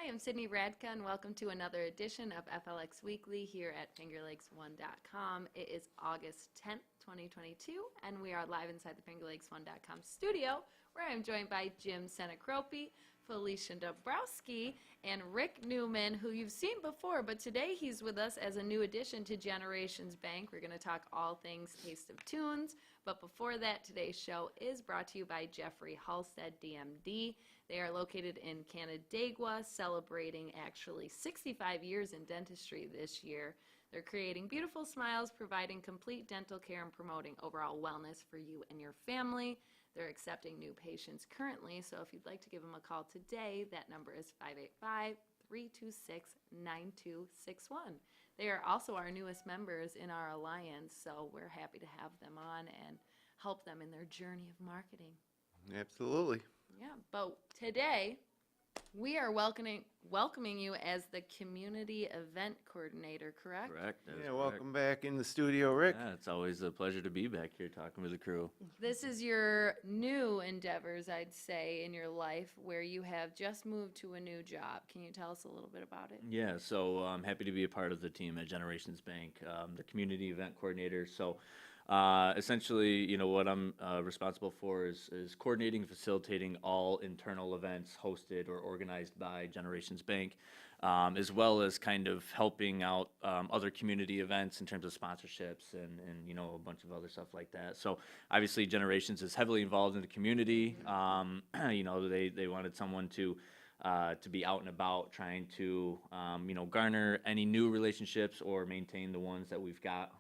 Hi, I'm Sydney Radka, and welcome to another edition of FLX Weekly here at FingerLakes1.com. It is August 10th, 2022, and we are live inside the FingerLakes1.com studio, where I'm joined by Jim Sinicropi, Felecia Dombrowski, and Rick Newman, who you've seen before, but today he's with us as a new addition to Generations Bank. We're going to talk all things Taste of Tunes, but before that, today's show is brought to you by Jeffrey Halstead, DMD. They are located in Canandaigua, celebrating actually 65 years in dentistry this year. They're creating beautiful smiles, providing complete dental care, and promoting overall wellness for you and your family. They're accepting new patients currently, so if you'd like to give them a call today, that number is 585-326-9261. They are also our newest members in our alliance, so we're happy to have them on and help them in their journey of marketing. Absolutely. Yeah, but today we are welcoming you as the community event coordinator, correct? Correct. Yeah, welcome back in the studio, Rick. Yeah, it's always a pleasure to be back here talking with the crew. This is your new endeavors, I'd say, in your life where you have just moved to a new job. Can you tell us a little bit about it? Yeah, so I'm happy to be a part of the team at Generations Bank, the community event coordinator. So essentially, what I'm responsible for is coordinating and facilitating all internal events hosted or organized by Generations Bank, as well as kind of helping out other community events in terms of sponsorships and a bunch of other stuff like that. So obviously, Generations is heavily involved in the community. They wanted someone to be out and about trying to, garner any new relationships or maintain the ones that we've got,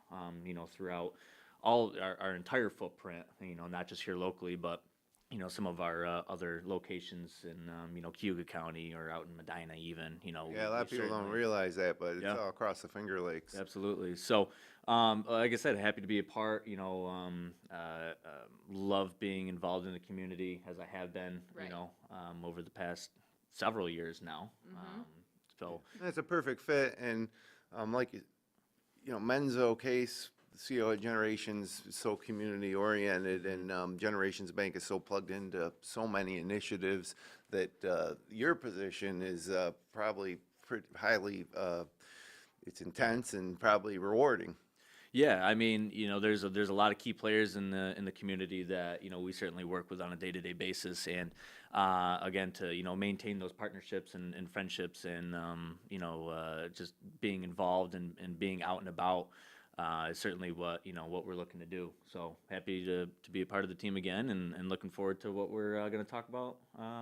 throughout all our entire footprint, not just here locally, but, some of our other locations in, Cayuga County or out in Medina even, Yeah, a lot of people don't realize that, but it's all across the Finger Lakes. Absolutely. So, like I said, happy to be a part, love being involved in the community as I have been, Right. Over the past several years now. So That's a perfect fit, and Menzo Case, the CEO at Generations, is so community-oriented, and Generations Bank is so plugged into so many initiatives that your position is probably pretty highly, it's intense and probably rewarding. yeah, I mean, there's a lot of key players in the community that we certainly work with on a day-to-day basis, and again to maintain those partnerships and friendships, and just being involved and being out and about. Is certainly what we're looking to do. So happy to be a part of the team again, and looking forward to what we're going to talk about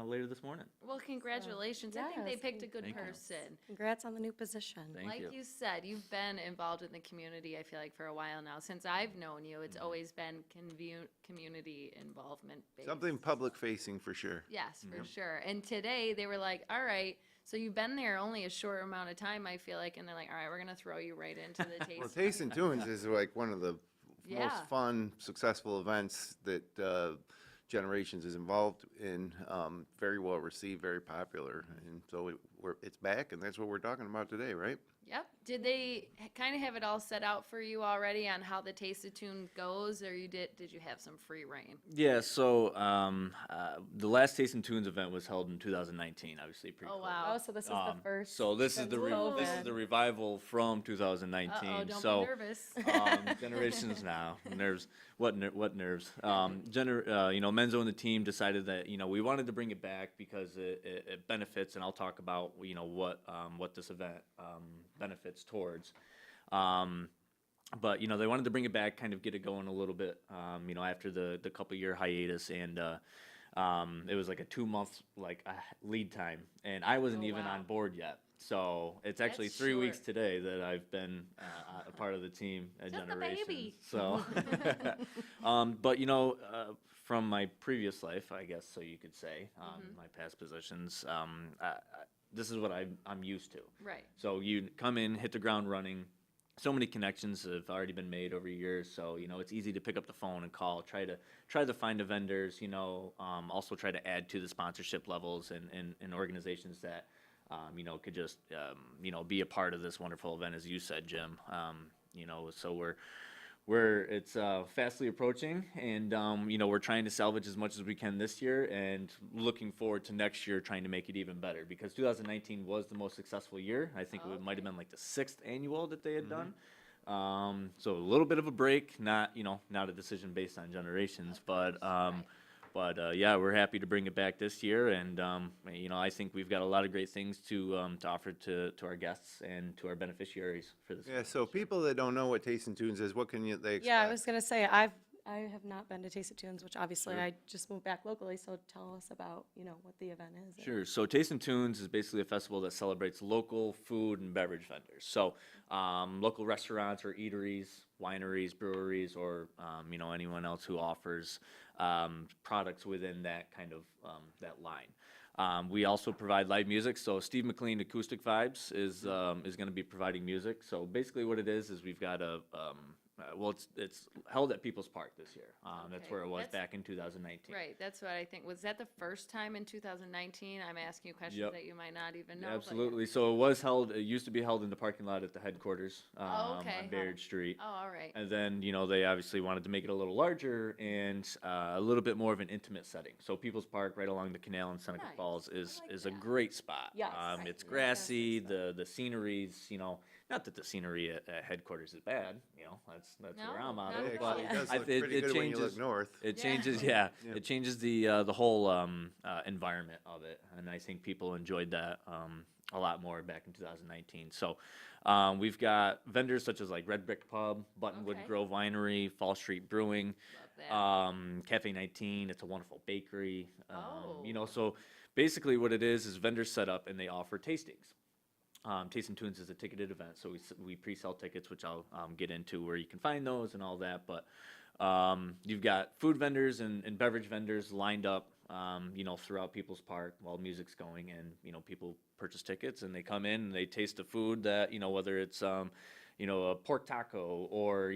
later this morning. Well, congratulations. I think they yes, picked a good thank you. person. Congrats on the new position. Thank Like you. you said, you've been involved in the community, I feel like, for a while now. Since I've known you, it's always been community involvement based. Something public-facing for sure. Yes, for sure. And today they were like, all right, so you've been there only a short amount of time, I feel like, and they're like, all right, we're going to throw you right into the taste. Well, Taste and Tunes is like one of the Yeah. most fun, successful events that Generations is involved in. Very well received, very popular, and so it's back, and that's what we're talking about today, right? Yep. Did they kind of have it all set out for you already on how the Taste of Tune goes, or did you have some free reign? Yeah, so the last Taste and Tunes event was held in 2019, obviously pre-COVID. Oh, wow. Oh, so this is the first. So this is since COVID. this is the revival from 2019. Uh-oh, don't so be nervous. Generations now nerves. What nerves? Menzo and the team decided that we wanted to bring it back because it benefits, and I'll talk about what this event benefits towards. But they wanted to bring it back, kind of get it going a little bit. After the couple-year hiatus, and it was like a 2-month lead time, and I wasn't even wow. on board yet. So it's actually That's 3 weeks short. today that I've been a part of the team at Just a Generations. baby. So, but from my previous life, I guess, so you could say, my past positions, this is what I'm used to. Right. So you come in, hit the ground running. So many connections have already been made over years, so it's easy to pick up the phone and call, try to find the vendors, also try to add to the sponsorship levels and organizations that could just be a part of this wonderful event, as you said, Jim. So where it's fastly approaching, and we're trying to salvage as much as we can this year, and looking forward to next year trying to make it even better, because 2019 was the most successful year. I think it might have been like the 6th annual that they had done. So a little bit of a break, not a decision based on generations, but yeah, we're happy to bring it back this year, and I think we've got a lot of great things to offer to our guests and to our beneficiaries for this. Yeah, so people that don't know what Taste and Tunes is, what can they expect? Yeah, I was gonna say, I have not been to Taste of Tunes, which obviously I just moved back locally, so tell us about, what the event is. Sure. So Taste and Tunes is basically a festival that celebrates local food and beverage vendors. So local restaurants or eateries, wineries, breweries, or anyone else who offers products within that kind of that line. We also provide live music. So Steve McLean Acoustic Vibes is going to be providing music. So basically, what it is we've got it's held at People's Park this year. That's where it was back in 2019. Right, that's what I think. Was that the first time in 2019? I'm asking you questions that you might not even know. Absolutely. So it used to be held in the parking lot at the headquarters on Bayard Street. Oh, all right. And then, they obviously wanted to make it a little larger and a little bit more of an intimate setting. So People's Park, right along the canal in Seneca Falls, is a great spot. Yes. It's grassy, the sceneries, not that the scenery at headquarters is bad, that's where I'm out of. It But actually does look pretty good when you look north. It changes, it changes the whole environment of it, and I think people enjoyed that a lot more back in 2019. So we've got vendors such as like Red Brick Pub, Buttonwood Grove Winery, Fall Street Brewing, Cafe 19. It's a wonderful bakery. So basically what it is vendors set up and they offer tastings. Taste and Tunes is a ticketed event, so we pre-sell tickets, which I'll get into where you can find those and all that. But you've got food vendors and beverage vendors lined up, throughout People's Park while music's going, and people purchase tickets and they come in and they taste the food that whether it's a pork taco or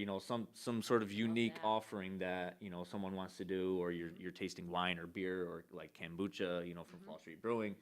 some sort of unique offering that someone wants to do, or you're tasting wine or beer or like kombucha from Fall Street Brewing.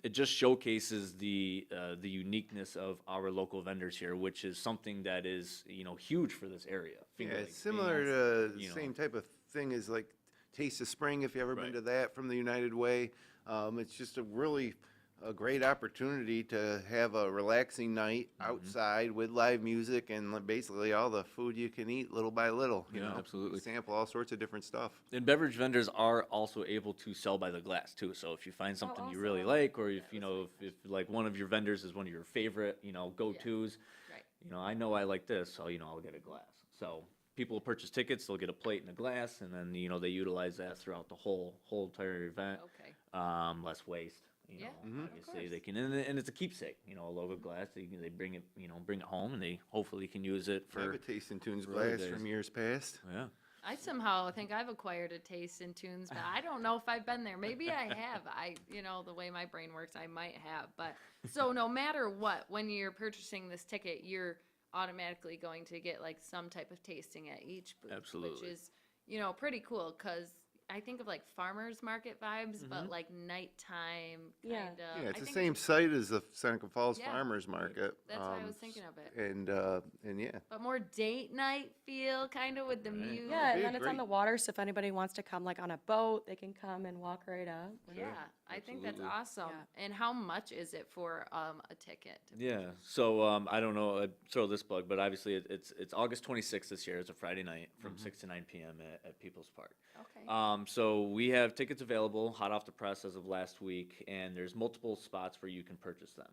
It just showcases the uniqueness of our local vendors here, which is something that is huge for this area. Yeah, it's similar to the same type of thing as like Taste of Spring, if you ever been to that from the United Way. It's just a great opportunity to have a relaxing night outside with live music and basically all the food you can eat little by little. You know, absolutely. Sample all sorts of different stuff. And beverage vendors are also able to sell by the glass too. So if you find something you really like, or if if like one of your vendors is one of your favorite go-tos, I know I like this, so I'll get a glass. So people will purchase tickets, they'll get a plate and a glass, and then they utilize that throughout the whole entire event. Less waste. Obviously they can, and it's a keepsake. A logo glass. They bring it, bring it home, and they hopefully can use it for. I have a Taste and Tunes glass from years past. Yeah. I somehow think I've acquired a Taste in Tunes, but I don't know if I've been there. Maybe I have. The way my brain works, I might have. But so no matter what, when you're purchasing this ticket, you're automatically going to get like some type of tasting at each booth. Absolutely. Which is, pretty cool, because I think of like farmers market vibes, but like nighttime kind of. Yeah, it's the same site as the Seneca Falls Farmers Market. That's why I was thinking of it. And yeah. But more date night feel, kind of with the music. Yeah, and then it's on the water, so if anybody wants to come like on a boat, they can come and walk right up. Yeah, I think that's awesome. Yeah. And how much is it for a ticket? So I don't know, I'd throw this plug, but obviously it's August 26th this year. It's a Friday night from 6 to 9 p.m. at People's Park. Okay. So we have tickets available, hot off the press as of last week, and there's multiple spots where you can purchase them.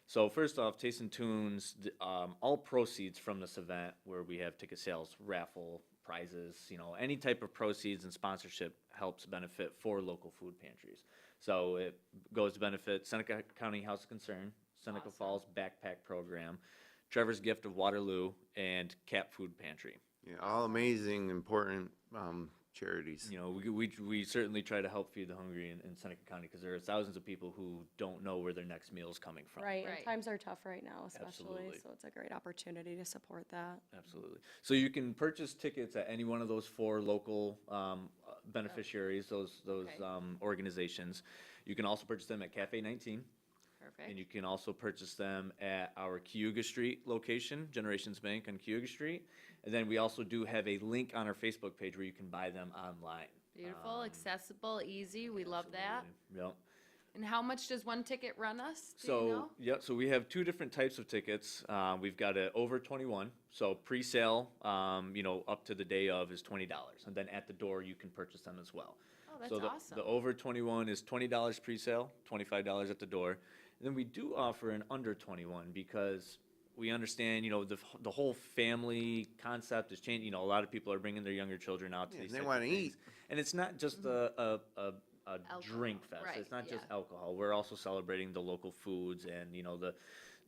So first off, Taste and Tunes, all proceeds from this event, where we have ticket sales, raffle, prizes, any type of proceeds and sponsorship helps benefit 4 local food pantries. So it goes to benefit Seneca County House of Concern, Seneca Falls Backpack Program, Trevor's Gift of Waterloo, and Cap Food Pantry. Yeah, all amazing, important charities. We certainly try to help feed the hungry in Seneca County, because there are thousands of people who don't know where their next meal is coming from. Right, and times are tough right now, especially, Absolutely. So it's a great opportunity to support that. Absolutely. So you can purchase tickets at any one of those 4 local beneficiaries, those organizations. You can also purchase them at Cafe 19. Perfect. And you can also purchase them at our Cayuga Street location, Generations Bank on Cayuga Street. And then we also do have a link on our Facebook page where you can buy them online. Beautiful, accessible, easy. We love that. Yep. And how much does one ticket run us? Do you So, know? yep, so we have two different types of tickets. We've got a over 21, so pre-sale, up to the day of is $20. And then at the door, you can purchase them as well. Oh, that's So awesome. the over 21 is $20 pre-sale, $25 at the door. And then we do offer an under 21 because we understand, the whole family concept is changing. A lot of people are bringing their younger children out to these they types wanna of things. eat. And it's not just a drink fest. right, It's not just yeah. alcohol. We're also celebrating the local foods and,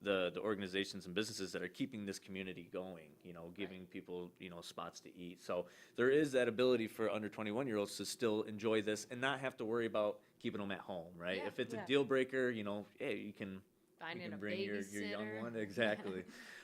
the organizations and businesses that are keeping this community going, giving people, spots to eat. So there is that ability for under 21-year-olds to still enjoy this and not have to worry about keeping them at home, right? Yeah, If it's yeah. a deal breaker, hey, you can Finding a bring your young babysitter. one. Exactly.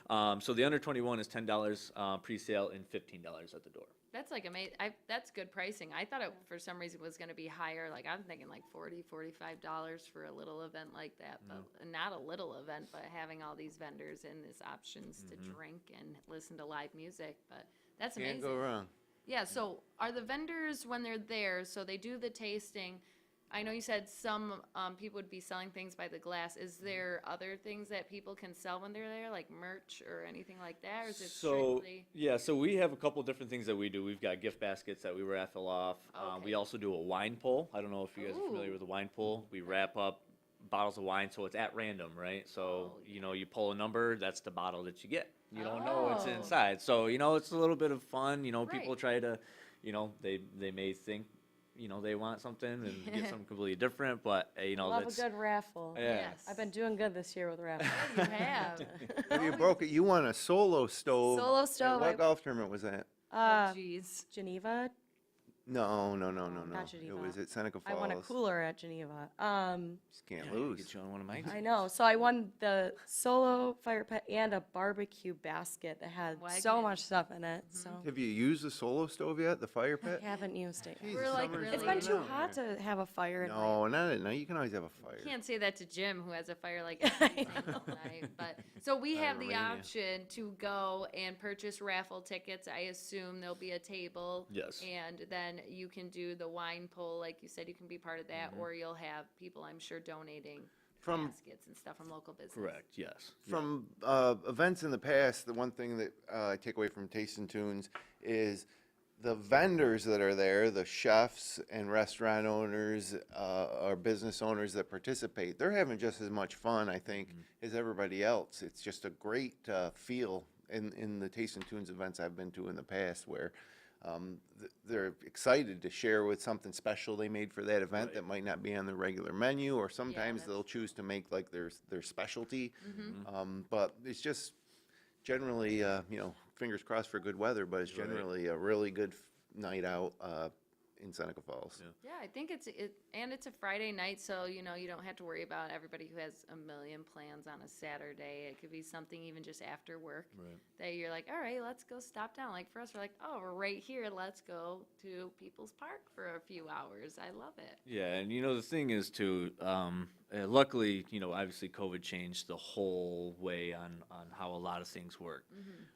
So the under 21 is $10 pre-sale and $15 at the door. That's like amazing. That's good pricing. I thought it for some reason was going to be higher. Like I'm thinking like $40, $45 for a little event like that, but not a little event, but having all these vendors and these options to drink and listen to live music. But that's amazing. Can't go wrong. Yeah. So are the vendors when they're there? So they do the tasting. I know you said some people would be selling things by the glass. Is there other things that people can sell when they're there, like merch or anything like that, or is it strictly? So we have a couple different things that we do. We've got gift baskets that we raffle off. Okay. We also do a wine pull. I don't know if you guys are familiar Ooh. with the wine pull. We wrap up bottles of wine, so it's at random, right? So, Oh, you pull a number, that's the bottle that you get. You don't know what's Oh. inside. So, it's a little bit of fun. People Right. try to, they may think, they want something and get something completely different, but, Love that's. a good raffle. Yeah. Yes. I've been doing good this year with raffles. You have. If you broke it, you won a solo stove. Solo At stove, What golf tournament was that? Oh, Uh, jeez. Geneva. No. Not It Geneva. was at Seneca I Falls. won a cooler at Geneva. Just can't Yeah, lose. get you on one of mine. I know. So I won the solo fire pit and a barbecue basket that had so Wagner. much stuff in it. So Have you used the solo stove yet? The fire I pit? haven't used it. yet. Jesus, We're like summer's really- It's been running too out. hot to have a fire at night. No, not at night. You can always have a fire. Can't say that to Jim, who has a fire like every single night. But so we have the Pyromania. option to go and purchase raffle tickets. I assume there'll be a table. Yes. And then you can do the wine pull, like you said. You can be part of that, or you'll have people, I'm sure, donating From baskets and stuff from local business. Correct, yes. From events in the past, the one thing that I take away from Taste and Tunes is the vendors that are there, the chefs and restaurant owners or business owners that participate, they're having just as much fun, I think, as everybody else. It's just a great feel in the Taste and Tunes events I've been to in the past where they're excited to share with something special they made for that event that might not be on the regular menu, or sometimes that's- they'll choose to make like their specialty. But it's just generally, fingers crossed for good weather, but it's generally a really good night out in Seneca Falls. Yeah, I think it's a Friday night, so you don't have to worry about everybody who has a million plans on a Saturday. It could be something even just after work that you're like, all right, let's go stop down. Like for us, we're like, oh, we're right here. Let's go to People's Park for a few hours. I love it. Yeah, and the thing is too, luckily, obviously COVID changed the whole way on how a lot of things work.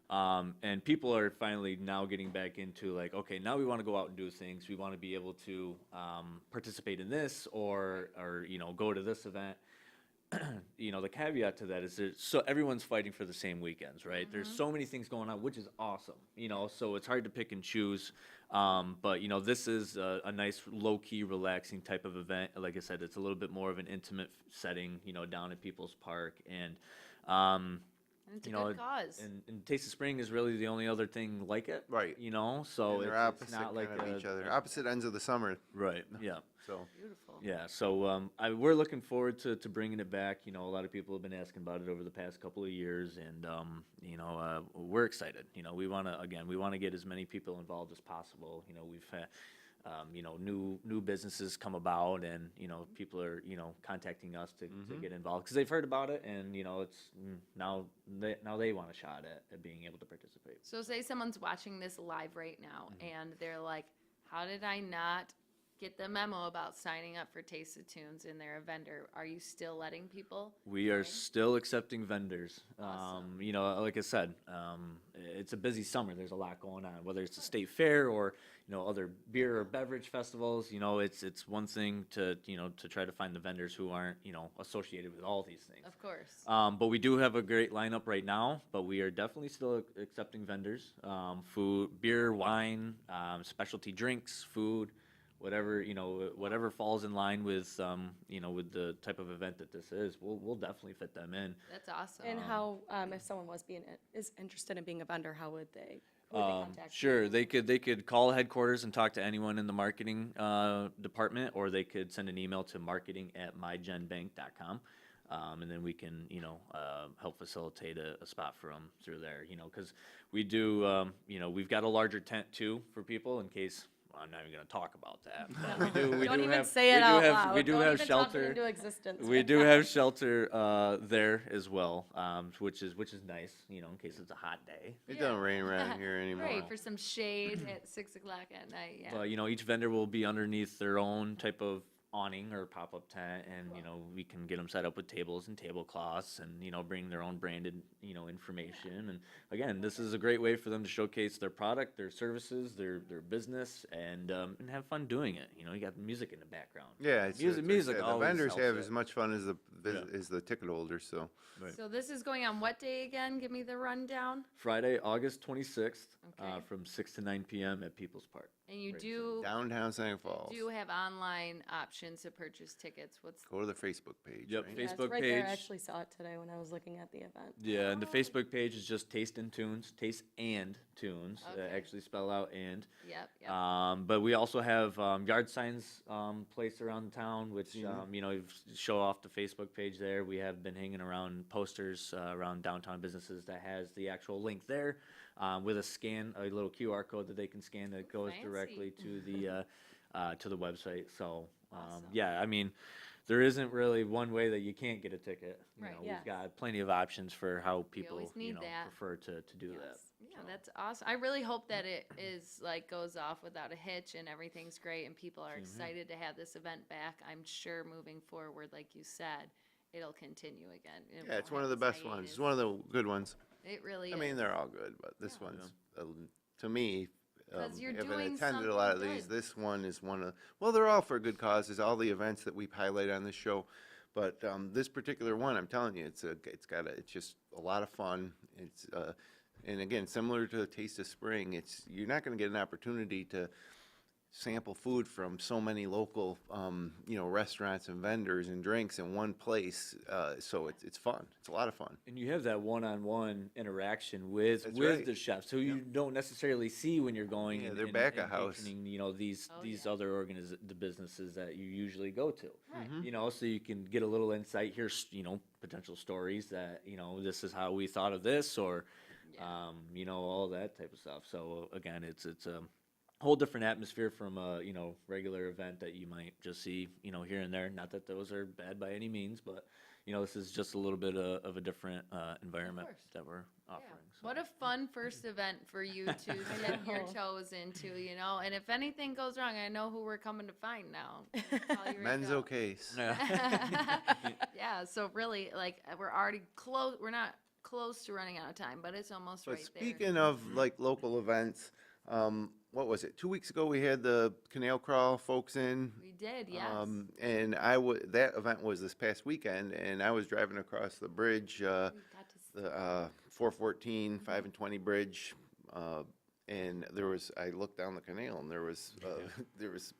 And people are finally now getting back into like, okay, now we want to go out and do things. We want to be able to participate in this or go to this event. The caveat to that is so everyone's fighting for the same weekends, right? There's so many things going on, which is awesome, so it's hard to pick and choose. But this is a nice low-key, relaxing type of event. Like I said, it's a little bit more of an intimate setting, down at People's Park. And And it's a good cause. and Taste of Spring is really the only other thing like it. Right. So And they're it's opposite not like kind of each other, opposite ends of the summer. Right, yeah. So Beautiful. Yeah, so we're looking forward to bringing it back. A lot of people have been asking about it over the past couple of years, and we're excited. We want to get as many people involved as possible. We've had new businesses come about, and people are contacting us to get involved because they've heard about it, and it's now they want a shot at being able to participate. So say someone's watching this live right now and they're like, how did I not get the memo about signing up for Taste of Tunes and they're a vendor, are you still letting people? We are still accepting vendors. Awesome. You know, like I said, it's a busy summer. There's a lot going on, whether it's the state fair or, you know, other beer or beverage festivals. You know, it's one thing to, you know, to try to find the vendors who aren't, you know, associated with all these things. Of course. But we do have a great lineup right now, but we are definitely still accepting vendors. Food, beer, wine, specialty drinks, food, whatever, you know, whatever falls in line with, you know, with the type of event that this is, we'll definitely fit them in. That's awesome. And how, if someone is interested in being a vendor, how would they, who would they contact? Sure, they could call headquarters and talk to anyone in the marketing department, or they could send an email to marketing@mygenbank.com. And then we can, you know, help facilitate a spot for them through there, you know, because we do, you know, we've got a larger tent too for people in case. Well, I'm not even going to talk about that. But we Don't do even have, say it out loud. We do Don't have even shelter. talk it into existence. We do have shelter there as well, which is nice, you know, in case it's a hot day. It doesn't rain around here anymore. Great for some shade at 6 o'clock at night. Yeah. But you know, each vendor will be underneath their own type of awning or pop-up tent, and you know, we can get them set up with tables and tablecloths, and you know, bring their own branded, you know, information. And again, this is a great way for them to showcase their product, their services, their business, and have fun doing it. You know, you got music in the background. Yeah, it's Music the always vendors helps have it. as much fun as Yeah. as the ticket holders. So Right. So this is going on what day again? Give me the rundown. Friday, August 26th, Okay. from 6 to 9 p.m. at People's Park. And you Right, do downtown Seneca Falls. do have online options to purchase tickets. What's Go to the Facebook page. Yep, right? Yeah, it's Facebook right there. I page. actually saw it today when I was looking at the event. Yeah, and the Facebook page is just Taste and Tunes, Taste and Tunes, Okay. actually spell out and. Yep. But we also have yard signs placed around town, which you know, show off the Facebook page there. We have been hanging around posters around downtown businesses that has the actual link there with a little QR code that they can scan that goes Fancy. directly to the website. So Awesome. yeah, I mean, there isn't really one way that you can't get a ticket. You Right. know, Yes. we've got plenty of options for how people always need that. prefer to do that. Yeah, that's awesome. I really hope that it is like goes off without a hitch and everything's great and people are excited to have this event back. I'm sure moving forward, like you said, it'll continue again. It Yeah, it's won't one of the have best this ones. It's hiatus. one of the good ones. It really I is. mean, they're all good, but this Yeah. one's, to me, 'Cause you're having doing attended a lot of something these, good. this one is one of, well, they're all for good causes, all the events that we highlight on this show. But this particular one, I'm telling you, it's just a lot of fun. It's, and again, similar to Taste of Spring, you're not going to get an opportunity to sample food from so many local, you know, restaurants and vendors and drinks in one place. So it's fun. It's a lot of fun. And you have that one-on-one interaction with That's right. the chefs, who you don't necessarily see when you're going. Yeah, and, they're and- back and of house. patroning, you know, these Oh, these yeah. other the businesses that you usually go to. Right. You know, so you can get a little insight. Here's, you know, potential stories that, you know, this is how we thought of this, or you know, all that type of stuff. So again, it's a whole different atmosphere from a, you know, regular event that you might just see, you know, here and there. Not that those are bad by any means, but you know, this is just a little bit of a different environment course. that we're Yeah. offering. So. What a fun first event for you to dip your toes into, you know. And if anything goes wrong, I know who we're coming to find now. Call your Men's girl. case. Yeah, so really, like, we're already close. We're not close to running out of time, but it's almost But right there. speaking of like local events, what was it? 2 weeks ago we had the canal crawl folks in. We did, yes. And that event was this past weekend, and I was driving across the bridge, We got to the 414, 5 and 20 bridge, and I looked down the canal, and there was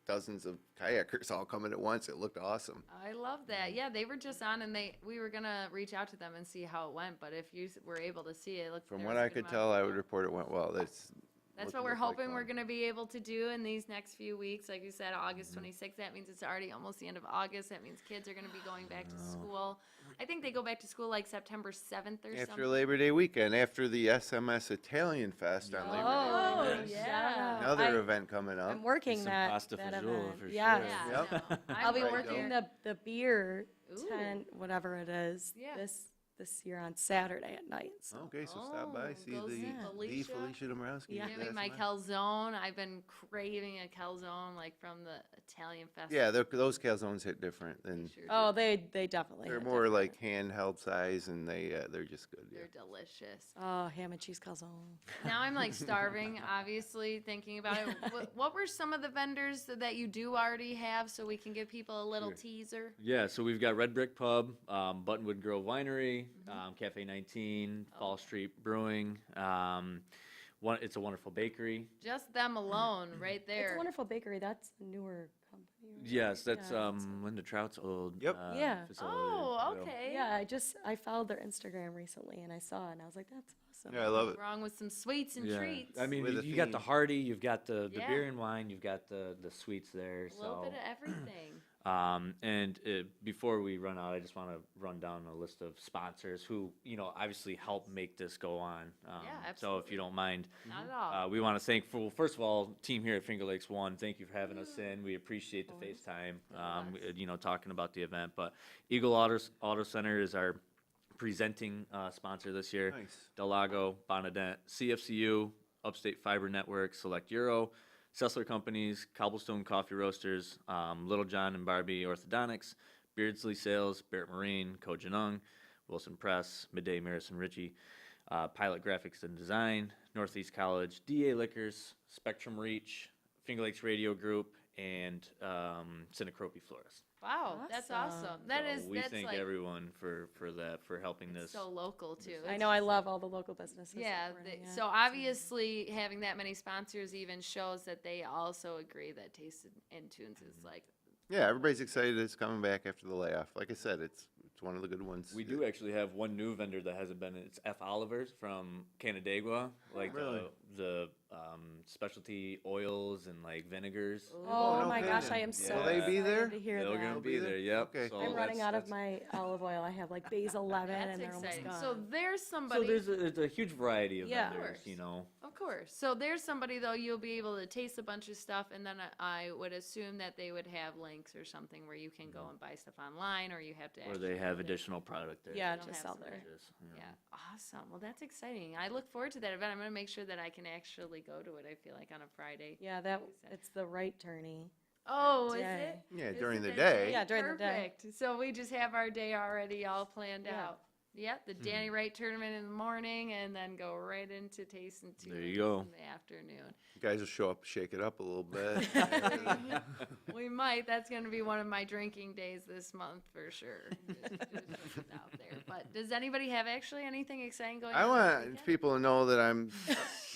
dozens of kayakers all coming at once. It looked awesome. I love that. Yeah, they were just on, and we were gonna reach out to them and see how it went. But if you were able to see it, looked From there what was a I good could amount tell, of I people. would report it went well. That's what we're hoping we're gonna be able to do in these next few weeks. Like you said, August 26th. That means it's already almost the end of August. That means kids are gonna be going back to school. I think they go back to school like September 7th or After something. Labor Day weekend, after the SMS Italian Fest on Labor Day Oh, weekend. yeah. Another event coming up. I'm working Some that pasta that fagioli event. for Yes. sure. Yeah, Yep. I know. I'll be I'm Right, working though. the beer Ooh. tent, whatever it is, Yeah. this this year on Saturday at night. So Okay, so stop by, see go see the Felecia. Felecia Dombrowski. Yeah. Maybe my calzone. I've been craving a calzone, like from the Italian festival. Yeah, those calzones hit different than, Sure oh, they definitely. they're hit more different. like handheld size, and they're just good, yeah. They're delicious. Oh, ham and cheese calzone. Now I'm like starving, obviously, thinking about it. What were some of the vendors that you do already have so we can give people a little teaser? Yeah, so we've got Red Brick Pub, Buttonwood Grove Winery, Cafe 19, Fall Street Brewing. It's a wonderful bakery. Just them alone, right It's there. a wonderful bakery. That's a newer company. right? Yes, that's Yeah, Linda Trout's old Yep. Yeah. facility. Oh, you know. okay. Yeah, I followed their Instagram recently and I saw it and I was like, that's awesome. Yeah, I love it. Wrong with some sweets and Yeah. treats. I mean, With a you got the theme. hearty, you've got the Yeah. beer and wine, you've got the sweets there. a little So, bit of everything. before we run out, I just want to run down a list of sponsors who, obviously help make this go on. Yeah, So if absolutely. you don't mind, Not at all. we want to thank, first of all, team here at Finger Lakes One. Thank you for having us in. We appreciate the FaceTime, talking about the event. But Eagle Auto Center is our presenting sponsor this year. Nice. Del Lago, Bonadette, CFCU, Upstate Fiber Network, Select Euro, Sessler Companies, Cobblestone Coffee Roasters, Little John and Barbie Orthodontics, Beardsley Sales, Barrett Marine, Kojanung, Wilson Press, Midday Marison Ritchie, Pilot Graphics and Design, Northeast College, DA Liquors, Spectrum Reach, Finger Lakes Radio Group, and Sinicropi Florist. Wow, that's awesome. Awesome. We That's thank like everyone for helping this. so local too. I know I love all the local businesses. that Yeah, we're in, so obviously having that many sponsors even shows that they also agree that Taste and Tunes is like, Yeah, everybody's excited it's coming back after the layoff. Like I said, it's one of the good ones. We do actually have one new vendor that hasn't been. It's F. Oliver's from Canandaigua, like really? the specialty oils and like vinegars. Oh no my gosh, kidding. I am so Will they be excited there? to hear They're that. gonna be be there. there? Yep. Okay. So I'm running out of that's- my olive oil. I have like basil 11 that's and they're almost exciting. gone. So there's So somebody. there's a huge variety of Yeah. Of vendors, course. Of course. So there's somebody though you'll be able to taste a bunch of stuff, and then I would assume that they would have links or something where you can go and buy stuff online, or you have to. Or actually they have go there. additional product there. Yeah, don't just have out some there. Yeah, awesome. Well, that's exciting. I look forward to that event. I'm gonna make sure that I can actually go to it. I feel like on a Friday. Yeah, it's the right tourney. Oh, is day. it? Yeah, Is during it the that day. Yeah, during the day. Perfect. So we just have our day already all planned Yeah. out. Yep, the Danny Wright tournament in the morning, and then go right into Taste and Tunes There you go. in the afternoon. You guys will show up, shake it up a little bit. We might. That's going to be one of my drinking days this month for sure. Just out there. But does anybody have actually anything exciting going on? I this want weekend? people to know that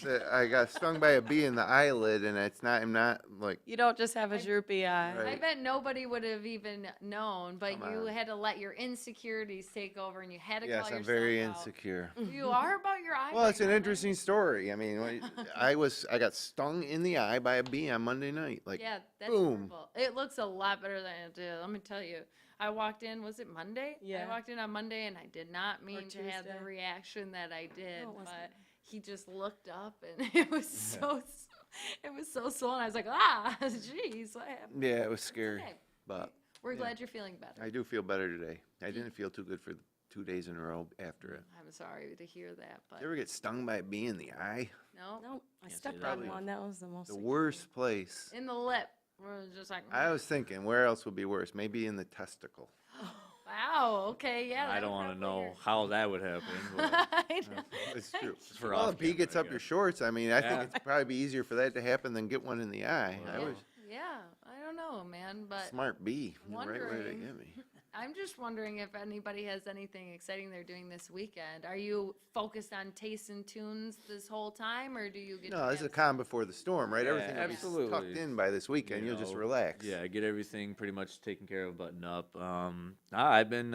that I got stung by a bee in the eyelid, and I'm not like, You don't just have a droopy eye. Right. I bet nobody would have even known, but Come you on. had to let your insecurities take over, and you had to yes, call I'm yourself very out. insecure. You are about your eye. Well, it's an right now, interesting story. I mean, I got stung in the eye by a bee on Monday night. Like, Yeah, that's boom. terrible. It looks a lot better than it did. Let me tell you. I walked in, was it Monday? Yeah. I walked in on Monday and I did not mean to have the Tuesday. reaction that I did, No, it wasn't. but he just looked up and it was so swollen. I was like, jeez, what happened? Yeah, it was scary. Okay. But We're glad you're feeling better. I do feel better today. I didn't feel too good for 2 days in a row after it. I'm sorry to hear that, but You ever get stung by a bee in the eye? no, No, I say stepped that. on one. That was the most. The worst place. in the lip. We're just like, I was thinking, where else would be worse? Maybe in the testicle. wow, okay, yeah. I that don't would want to probably know hurt. how that would happen. But I know. It's true. for Well, off if bee camera, gets I up your guess. shorts, I mean, I Yeah. think it'd probably be easier for that to happen than get one in the eye. I Wow. was Yeah, I don't know, man, but smart bee. The right way to wondering- get me. I'm just wondering if anybody has anything exciting they're doing this weekend. Are you focused on Taste and Tunes this whole time, or do you get? No, this is a have- calm before the storm, right? Yeah, Everything will be absolutely. tucked in by this weekend. You You'll just know, relax. Yeah, get everything pretty much taken care of, button up. I've been,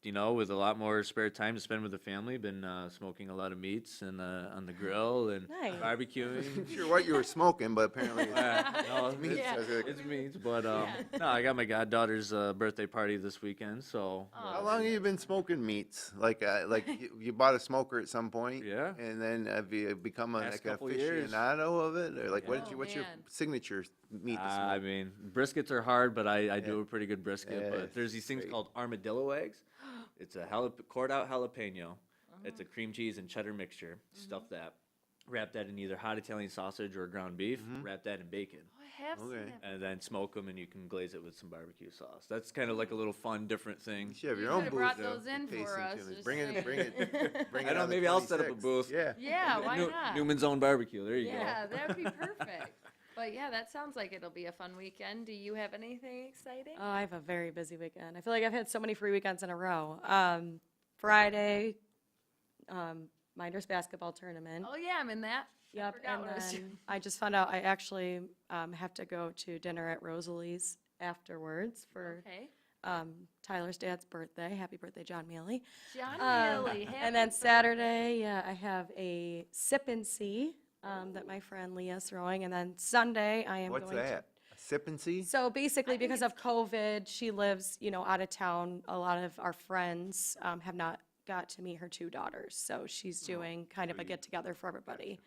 with a lot more spare time to spend with the family. Been smoking a lot of meats and on the grill and Nice. barbecuing. Not sure what you were smoking, but apparently it's No, meats. Yeah. I was like, it's meats, but no, I got my goddaughter's birthday party this weekend, so Oh, How long have you been smoking meats? Like you bought a smoker at some point? Yeah. And then have you become Past like an couple years. aficionado of it? Or like, Yeah. what's your Oh, man. signature meat to I smoke? mean, briskets are hard, but I do a pretty good brisket. Yeah, But there's these things great. called armadillo eggs. It's a cored out jalapeno. It's a cream cheese and cheddar mixture. Stuff that. Wrap that in either hot Italian sausage or ground beef. Wrap that in bacon. Oh, I have seen Okay. that. And then smoke them, and you can glaze it with some barbecue sauce. That's kind of like a little fun, different thing. You should have You your own could've booth. brought though, those in tasting for us, tunes. just Bring saying. it, bring it, bring it. I know, on the maybe I'll set up a 26th. booth. Yeah. Yeah, why not? Newman's own barbecue. There you go. Yeah, that'd be perfect. But yeah, that sounds like it'll be a fun weekend. Do you have anything exciting? Oh, I have a very busy weekend. I feel like I've had so many free weekends in a row. Friday, Minders basketball tournament. Oh yeah, I'm in that. I Yep, forgot and what I was then doing. I just found out I actually have to go to dinner at Rosalie's afterwards for Okay. Tyler's dad's birthday. Happy birthday, John Mealy. John Um, Mealy. and then Saturday, yeah, I have a sip and see that my friend Leah's throwing. And then Sunday, I am What's going that? A sip and see? So basically, I think because of COVID, she lives, out of town. A lot of our friends have not got to meet her two daughters. So she's doing kind of a get together for everybody.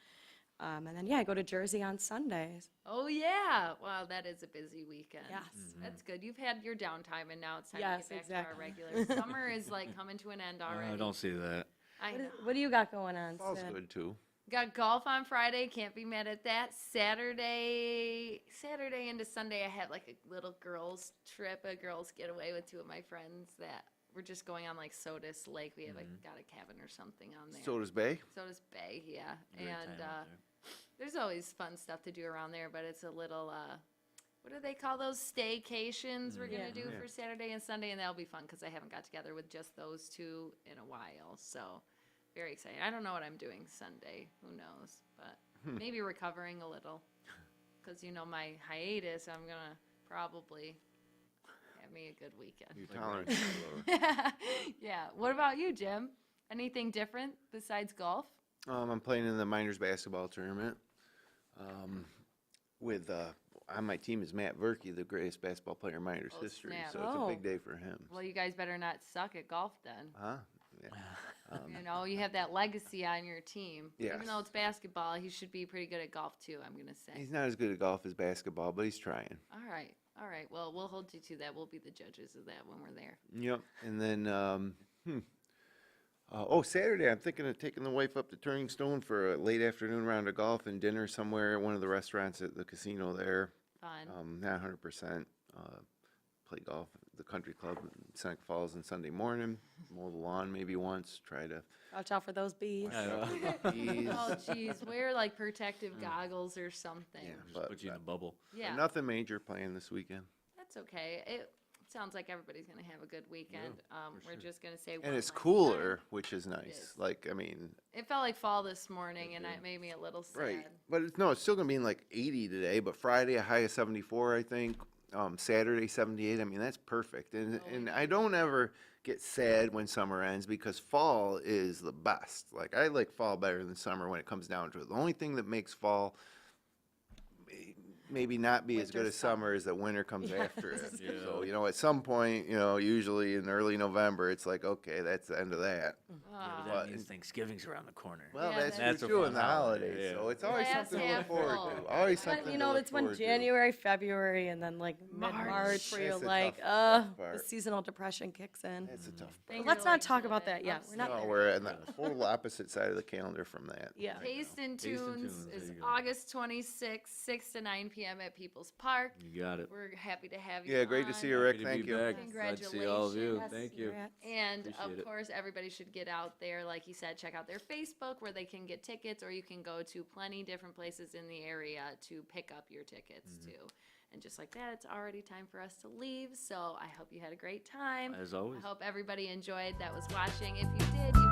And then, yeah, I go to Jersey on Sundays. Oh yeah. Wow, that is a busy weekend. Yes. That's good. You've had your downtime and now it's time Yes, to get back exactly. to our regular. Summer is like coming to an end already. I don't see that. I know. What do you got going on, Fall's Sid? good too. Got golf on Friday, can't be mad at that. Saturday into Sunday, I had like a little girls trip, a girls getaway with two of my friends that we're just going on like Sodus Lake. We have got a cabin or something on there. Soda's Bay. Sodus Bay, yeah. Great And time out there. there's always fun stuff to do around there, but it's a little, what do they call those staycations we're going to do for Saturday and Sunday, and that'll be fun because I haven't got together with just those two in a while, so very exciting. I don't know what I'm doing Sunday, who knows, but maybe recovering a little because, my hiatus, I'm going to probably have me a good weekend. Your tolerance is lower. Yeah. What about you, Jim? Anything different besides golf? I'm playing in the Miners basketball tournament. With on my team is Matt Verke, the greatest basketball player in Miners Oh, history. snap. So it's a Oh. big day for him. Well, you guys better not suck at golf then. Huh? Yeah. You have that legacy on your team. Even Yes. though it's basketball, he should be pretty good at golf too, I'm going to say. He's not as good at golf as basketball, but he's trying. All right. Well, we'll hold you to that. We'll be the judges of that when we're there. Yep. And then, Saturday, I'm thinking of taking the wife up to Turning Stone for a late afternoon round of golf and dinner somewhere at one of the restaurants at the casino there. Fun. Not 100%. Play golf at the country club in Seneca Falls on Sunday morning. Mow the lawn maybe once. Try to. Watch out for those bees. Ease. Oh, geez. Wear like protective goggles or something. Yeah, Just but, put you in a bubble. Yeah. nothing major playing this weekend. That's okay. It sounds like everybody's going to have a good weekend. We're just going to say one And it's last cooler, time. which is nice. Like, I mean, It felt like fall this morning, and it made me a little sad. right. But it's still going to be in like 80 today, but Friday a high of 74, I think. Saturday 78. I mean, that's perfect. And I don't ever get sad when summer ends because fall is the best. Like, I like fall better than summer when it comes down to it. The only thing that makes fall maybe not be as good Winter's as summer is that winter comes after it. Yeah. So, at some point, usually in early November, it's like, okay, that's the end of that. Ah. That But means Thanksgiving's around the corner. Well, Yeah, that's that's a true fun in the holiday, holidays, yeah. so it's always Glass something to half look forward full. to. Always But, something to look it's when forward to. January, February, and then like mid-March where you're That's the like, tough the part. seasonal depression kicks in. That's a tough part. Finger Let's not Lakes talk will about be that yet. We're not No, there. we're on the full opposite side of the calendar from that. Yeah. Taste and Taste and Tunes Tunes, there is you go. August 26th, 6 to 9 p.m. at People's Park. You got it. We're happy to have you Yeah, great to see you, on. Rick. Happy to Thank be you. back. Glad to see all of you. Congratulations. Thank you. Congrats. And Appreciate of it. course, everybody should get out there. Like you said, check out their Facebook where they can get tickets, or you can go to plenty different places in the area to pick up your tickets too. And just like that, it's already time for us to leave. So I hope you had a great time. As always. I hope everybody enjoyed that was watching. If you did, you